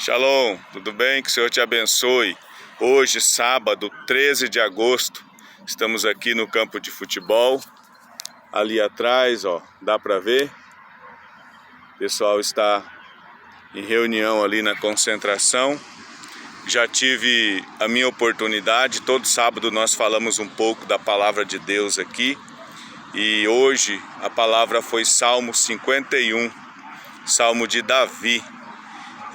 Shalom, tudo bem? Que o Senhor te abençoe. Hoje, sábado, 13 de agosto, estamos aqui no campo de futebol. Ali atrás, ó, dá para ver. O pessoal está em reunião ali na concentração. Já tive a minha oportunidade, todo sábado nós falamos um pouco da palavra de Deus aqui. E hoje a palavra foi Salmo 51, Salmo de Davi.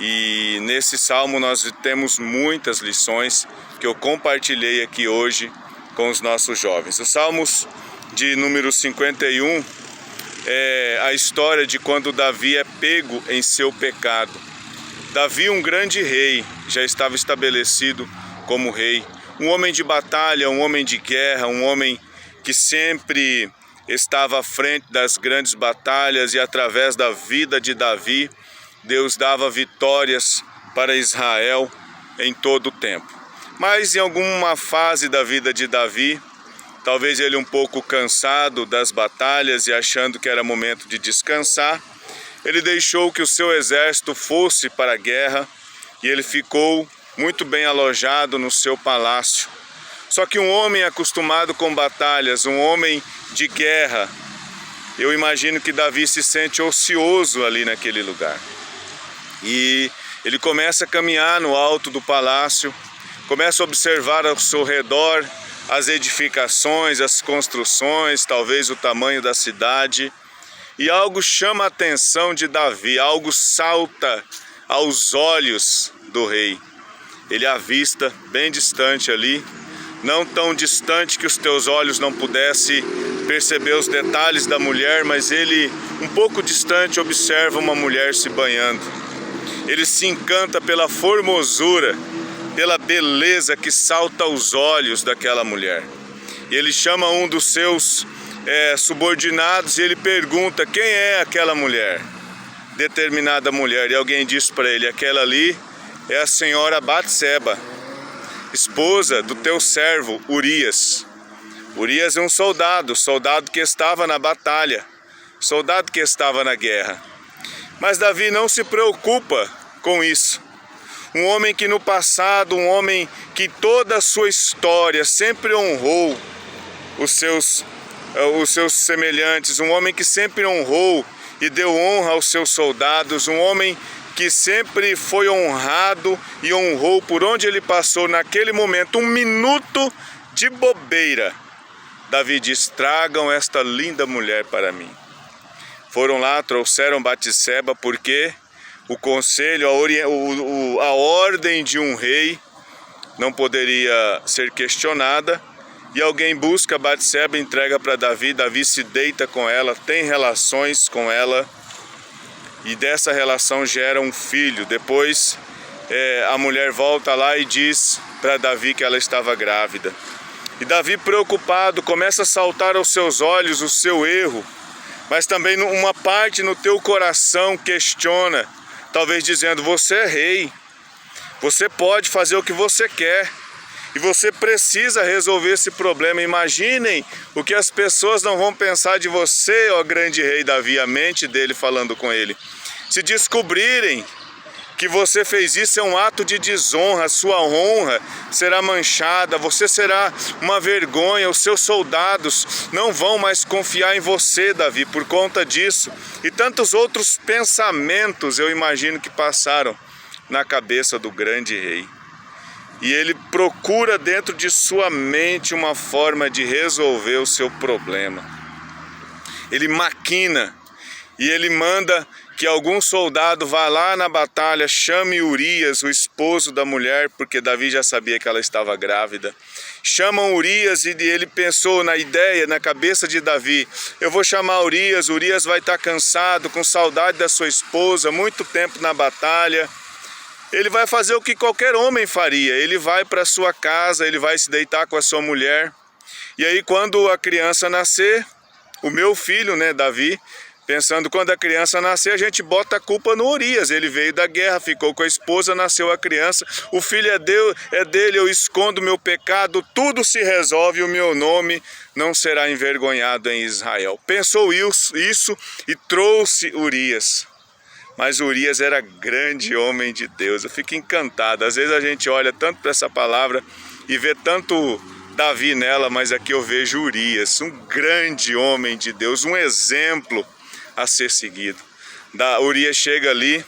E nesse salmo nós temos muitas lições que eu compartilhei aqui hoje com os nossos jovens. Os salmos de número 51 é a história de quando Davi é pego em seu pecado. Davi, um grande rei, já estava estabelecido como rei. Um homem de batalha, um homem de guerra, um homem que sempre estava à frente das grandes batalhas, e através da vida de Davi, Deus dava vitórias para Israel em todo o tempo. Mas em alguma fase da vida de Davi, talvez ele um pouco cansado das batalhas e achando que era momento de descansar, ele deixou que o seu exército fosse para a guerra e ele ficou muito bem alojado no seu palácio. Só que um homem acostumado com batalhas, um homem de guerra, eu imagino que Davi se sente ocioso ali naquele lugar. E ele começa a caminhar no alto do palácio, começa a observar ao seu redor as edificações, as construções, talvez o tamanho da cidade. E algo chama a atenção de Davi, algo salta aos olhos do rei. Ele avista bem distante ali, não tão distante que os teus olhos não pudessem perceber os detalhes da mulher, mas ele, um pouco distante, observa uma mulher se banhando. Ele se encanta pela formosura, pela beleza que salta aos olhos daquela mulher. E ele chama um dos seus subordinados e ele pergunta: quem é aquela mulher? Determinada mulher. E alguém diz para ele: aquela ali é a senhora Batseba, esposa do teu servo Urias. Urias é um soldado que estava na batalha, soldado que estava na guerra. Mas Davi não se preocupa com isso. Um homem que no passado, um homem que toda a sua história sempre honrou os seus semelhantes, um homem que sempre honrou e deu honra aos seus soldados, um homem que sempre foi honrado e honrou por onde ele passou naquele momento, um minuto de bobeira. Davi diz: tragam esta linda mulher para mim. Foram lá, trouxeram Batseba, porque o conselho, a ordem de um rei não poderia ser questionada. E alguém busca Batseba, entrega para Davi. Davi se deita com ela, tem relações com ela, e dessa relação gera um filho. Depois a mulher volta lá e diz para Davi que ela estava grávida. E Davi, preocupado, começa a saltar aos seus olhos o seu erro, mas também uma parte no teu coração questiona, talvez dizendo: você é rei, você pode fazer o que você quer, e você precisa resolver esse problema. Imaginem o que as pessoas não vão pensar de você, ó grande rei Davi, a mente dele falando com ele. Se descobrirem que você fez isso, é um ato de desonra, a sua honra será manchada, você será uma vergonha, os seus soldados não vão mais confiar em você, Davi, por conta disso. E tantos outros pensamentos eu imagino que passaram na cabeça do grande rei. E ele procura dentro de sua mente uma forma de resolver o seu problema. Ele maquina e ele manda que algum soldado vá lá na batalha, chame Urias, o esposo da mulher, porque Davi já sabia que ela estava grávida. Chamam Urias e ele pensou na ideia, na cabeça de Davi: eu vou chamar Urias, Urias vai estar cansado, com saudade da sua esposa, muito tempo na batalha. Ele vai fazer o que qualquer homem faria, ele vai para sua casa, ele vai se deitar com a sua mulher. E aí, quando a criança nascer, o meu filho, né, Davi, pensando, quando a criança nascer, a gente bota a culpa no Urias. Ele veio da guerra, ficou com a esposa, nasceu a criança, o filho é dele, eu escondo o meu pecado, tudo se resolve e o meu nome não será envergonhado em Israel. Pensou isso e trouxe Urias. mas Urias era grande homem de Deus. Eu fico encantado. Às vezes a gente olha tanto para essa palavra e vê tanto Davi nela, mas aqui eu vejo Urias, um grande homem de Deus, um exemplo a ser seguido. Urias chega ali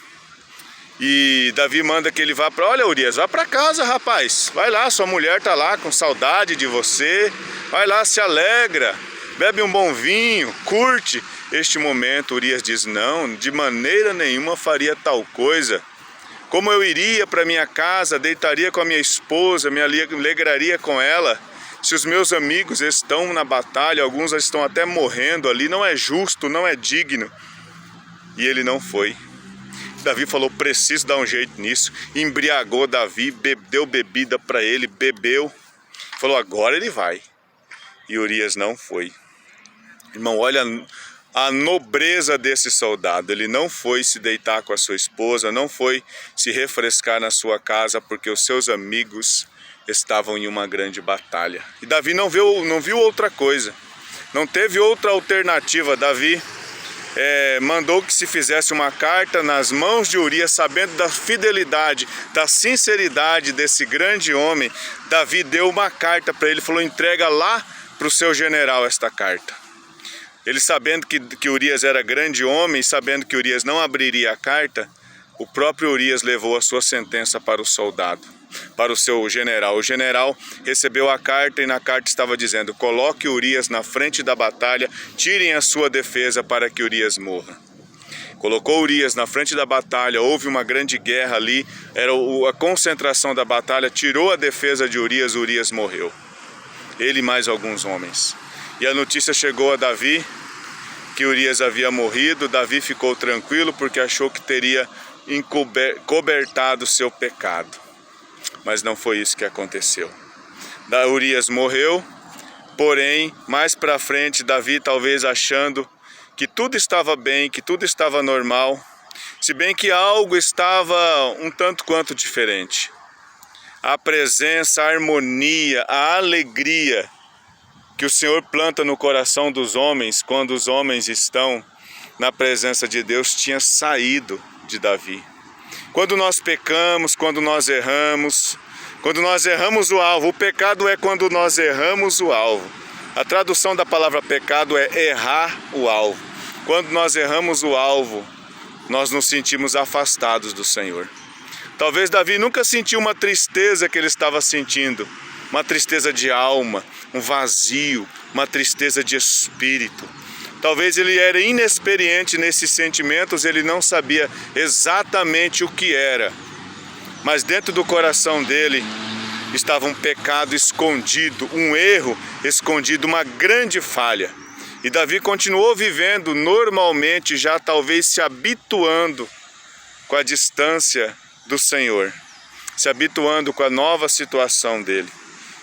e Davi manda que ele vá para... Olha, Urias, vá para casa, rapaz. Vai lá, sua mulher está lá com saudade de você. Vai lá, se alegra, bebe um bom vinho, curte este momento. Urias diz, não, de maneira nenhuma faria tal coisa. Como eu iria para minha casa, deitaria com a minha esposa, me alegraria com ela, se os meus amigos estão na batalha, alguns estão até morrendo ali, não é justo, não é digno. E ele não foi. Davi falou, preciso dar um jeito nisso. Embriagou Davi, deu bebida para ele, bebeu. Falou, agora ele vai. E Urias não foi. Irmão, olha a nobreza desse soldado. Ele não foi se deitar com a sua esposa, não foi se refrescar na sua casa, porque os seus amigos estavam em uma grande batalha. E Davi não viu outra coisa. Não teve outra alternativa. Davi mandou que se fizesse uma carta nas mãos de Urias, sabendo da fidelidade, da sinceridade desse grande homem. Davi deu uma carta para ele, falou, entrega lá para o seu general esta carta. Ele, sabendo que Urias era grande homem, sabendo que Urias não abriria a carta, o próprio Urias levou a sua sentença para o soldado, para o seu general. O general recebeu a carta e na carta estava dizendo, coloque Urias na frente da batalha, tirem a sua defesa para que Urias morra. Colocou Urias na frente da batalha, houve uma grande guerra ali, era a concentração da batalha, tirou a defesa de Urias, Urias morreu. Ele e mais alguns homens. E a notícia chegou a Davi, que Urias havia morrido. Davi ficou tranquilo porque achou que teria cobertado o seu pecado. Mas não foi isso que aconteceu. Urias morreu, porém, mais para frente, Davi talvez achando que tudo estava bem, que tudo estava normal, se bem que algo estava um tanto quanto diferente. A presença, a harmonia, a alegria que o Senhor planta no coração dos homens, quando os homens estão na presença de Deus, tinha saído de Davi. Quando nós pecamos, quando nós erramos o alvo. O pecado é quando nós erramos o alvo. A tradução da palavra pecado é errar o alvo. Quando nós erramos o alvo, nós nos sentimos afastados do Senhor. Talvez Davi nunca sentiu uma tristeza que ele estava sentindo, uma tristeza de alma, um vazio, uma tristeza de espírito. Talvez ele era inexperiente nesses sentimentos, ele não sabia exatamente o que era. Mas dentro do coração dele estava um pecado escondido, um erro escondido, uma grande falha. E Davi continuou vivendo normalmente, já talvez se habituando com a distância do Senhor, se habituando com a nova situação dele.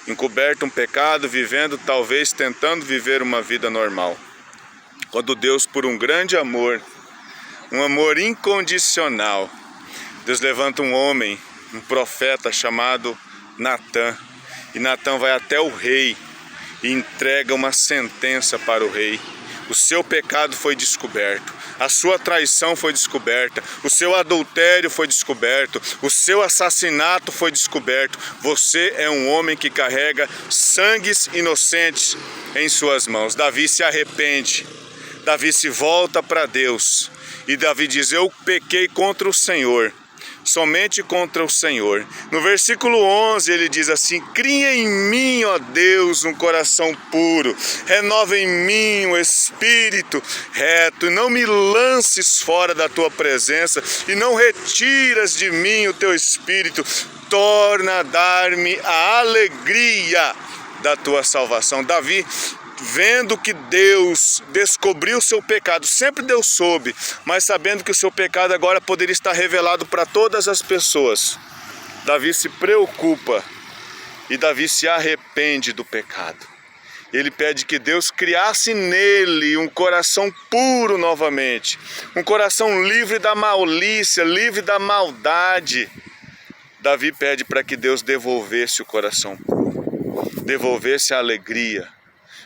Encoberto um pecado, vivendo, talvez tentando viver uma vida normal. Quando Deus, por um grande amor, um amor incondicional, Deus levanta um homem, um profeta chamado Natã. E Natã vai até o rei e entrega uma sentença para o rei. O seu pecado foi descoberto, a sua traição foi descoberta, o seu adultério foi descoberto, o seu assassinato foi descoberto. Você é um homem que carrega sangues inocentes em suas mãos. Davi se arrepende, Davi se volta para Deus e Davi diz, eu pequei contra o Senhor, somente contra o Senhor. No versículo 11 ele diz assim, cria em mim, ó Deus, um coração puro, renova em mim um espírito reto, e não me lances fora da tua presença, e não retiras de mim o teu espírito, torna a dar-me a alegria da tua salvação. Davi, vendo que Deus descobriu o seu pecado, sempre Deus soube, mas sabendo que o seu pecado agora poderia estar revelado para todas as pessoas, Davi se preocupa e Davi se arrepende do pecado. Ele pede que Deus criasse nele um coração puro novamente, um coração livre da malícia, livre da maldade. Davi pede para que Deus devolvesse o coração puro, devolvesse a alegria.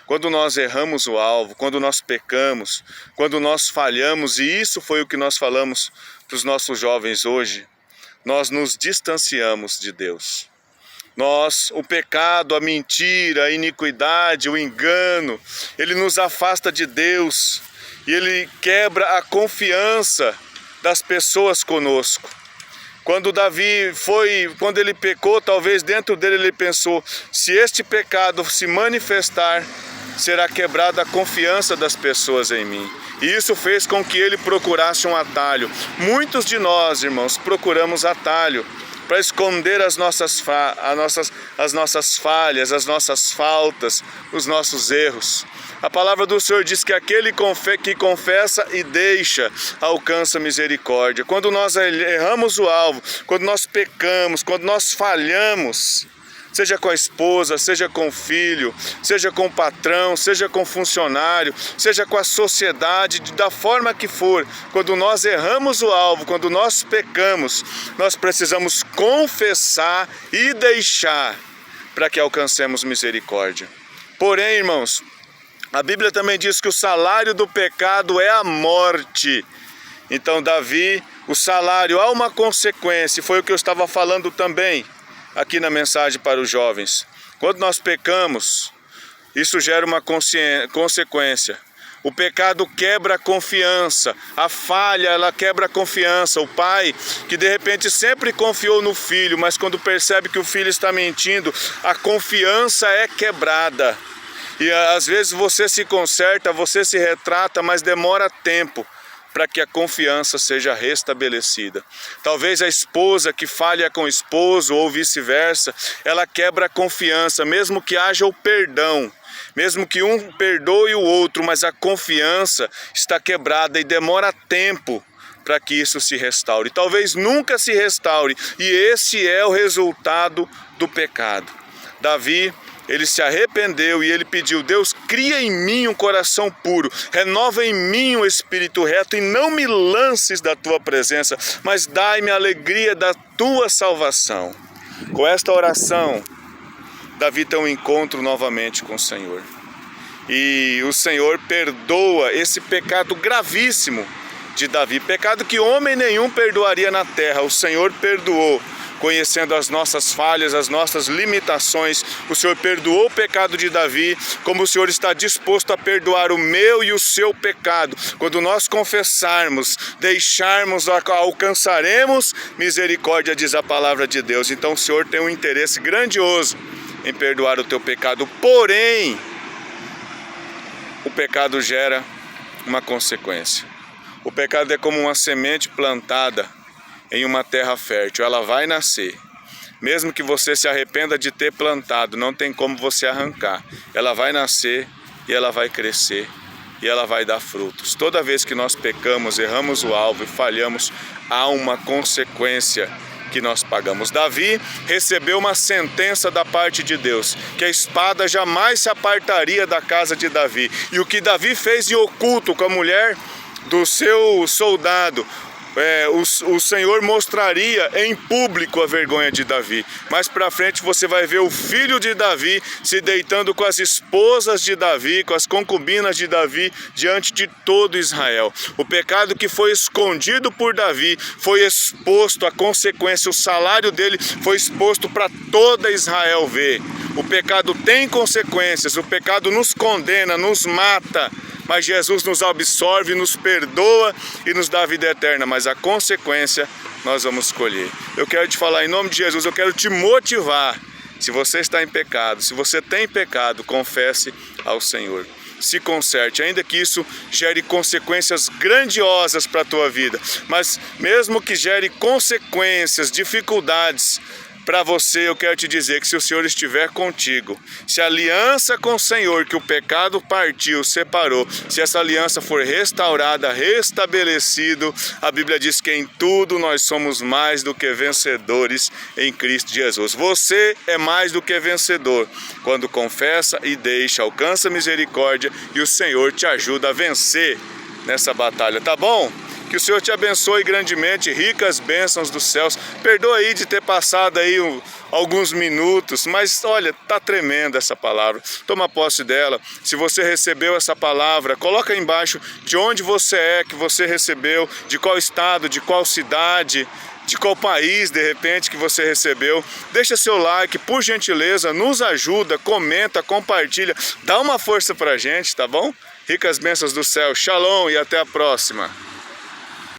Quando nós erramos o alvo, quando nós pecamos, quando nós falhamos, e isso foi o que nós falamos para os nossos jovens hoje, nós nos distanciamos de Deus. O pecado, a mentira, a iniquidade, o engano, ele nos afasta de Deus e ele quebra a confiança das pessoas conosco. Quando quando ele pecou, talvez dentro dele ele pensou, se este pecado se manifestar, será quebrada a confiança das pessoas em mim. E isso fez com que ele procurasse um atalho. Muitos de nós, irmãos, procuramos atalho para esconder as nossas falhas, as nossas faltas, os nossos erros. A palavra do Senhor diz que aquele que confessa e deixa, alcança misericórdia. Quando nós erramos o alvo, quando nós pecamos, quando nós falhamos, seja com a esposa, seja com o filho, seja com o patrão, seja com o funcionário, seja com a sociedade, da forma que for, quando nós erramos o alvo, quando nós pecamos, nós precisamos confessar e deixar para que alcancemos misericórdia. Porém, irmãos, a Bíblia também diz que o salário do pecado é a morte. Então, Davi, o salário há uma consequência, foi o que eu estava falando também aqui na mensagem para os jovens. Quando nós pecamos, isso gera uma consequência. O pecado quebra a confiança, a falha, ela quebra a confiança. O pai, que de repente sempre confiou no filho, mas quando percebe que o filho está mentindo, a confiança é quebrada. E às vezes você se conserta, você se retrata, mas demora tempo para que a confiança seja restabelecida. Talvez a esposa que falha com o esposo ou vice-versa, ela quebra a confiança, mesmo que haja o perdão, mesmo que um perdoe o outro, mas a confiança está quebrada e demora tempo para que isso se restaure. Talvez nunca se restaure, e esse é o resultado do pecado. Davi, ele se arrependeu e ele pediu, Deus, cria em mim um coração puro, renova em mim um espírito reto e não me lances da tua presença, mas dai-me a alegria da tua salvação. Com esta oração, Davi tem um encontro novamente com o Senhor. E o Senhor perdoa esse pecado gravíssimo de Davi, pecado que homem nenhum perdoaria na terra, o Senhor perdoou. Conhecendo as nossas falhas, as nossas limitações, o Senhor perdoou o pecado de Davi, como o Senhor está disposto a perdoar o meu e o seu pecado. Quando nós confessarmos, deixarmos, alcançaremos misericórdia, diz a palavra de Deus. Então o Senhor tem um interesse grandioso em perdoar o teu pecado, porém, o pecado gera uma consequência. O pecado é como uma semente plantada em uma terra fértil, ela vai nascer. Mesmo que você se arrependa de ter plantado, não tem como você arrancar. Ela vai nascer e ela vai crescer e ela vai dar frutos. Toda vez que nós pecamos, erramos o alvo e falhamos, há uma consequência que nós pagamos. Davi recebeu uma sentença da parte de Deus, que a espada jamais se apartaria da casa de Davi. E o que Davi fez em oculto com a mulher do seu soldado, o Senhor mostraria em público a vergonha de Davi. Mais para frente você vai ver o filho de Davi se deitando com as esposas de Davi, com as concubinas de Davi, diante de todo Israel. O pecado que foi escondido por Davi foi exposto, a consequência, o salário dele foi exposto para toda Israel ver. O pecado tem consequências, o pecado nos condena, nos mata, mas Jesus nos absorve, nos perdoa e nos dá a vida eterna, mas a consequência nós vamos escolher. Eu quero te falar em nome de Jesus, eu quero te motivar. Se você está em pecado, se você tem pecado, confesse ao Senhor. Se conserte, ainda que isso gere consequências grandiosas para a tua vida, mas mesmo que gere consequências, dificuldades para você, eu quero te dizer que se o Senhor estiver contigo, se a aliança com o Senhor que o pecado partiu, separou, se essa aliança for restaurada, restabelecido, a Bíblia diz que em tudo nós somos mais do que vencedores em Cristo Jesus. Você é mais do que vencedor quando confessa e deixa, alcança misericórdia e o Senhor te ajuda a vencer nessa batalha, tá bom? Que o Senhor te abençoe grandemente, ricas bênçãos dos céus. Perdoa aí de ter passado aí alguns minutos, mas olha, tá tremenda essa palavra. Toma posse dela. Se você recebeu essa palavra, coloca aí embaixo de onde você é, que você recebeu, de qual estado, de qual cidade, de qual país, de repente, que você recebeu. Deixa seu like, por gentileza, nos ajuda, comenta, compartilha, dá uma força pra gente, tá bom? Ricas bênçãos do céu, shalom e até a próxima.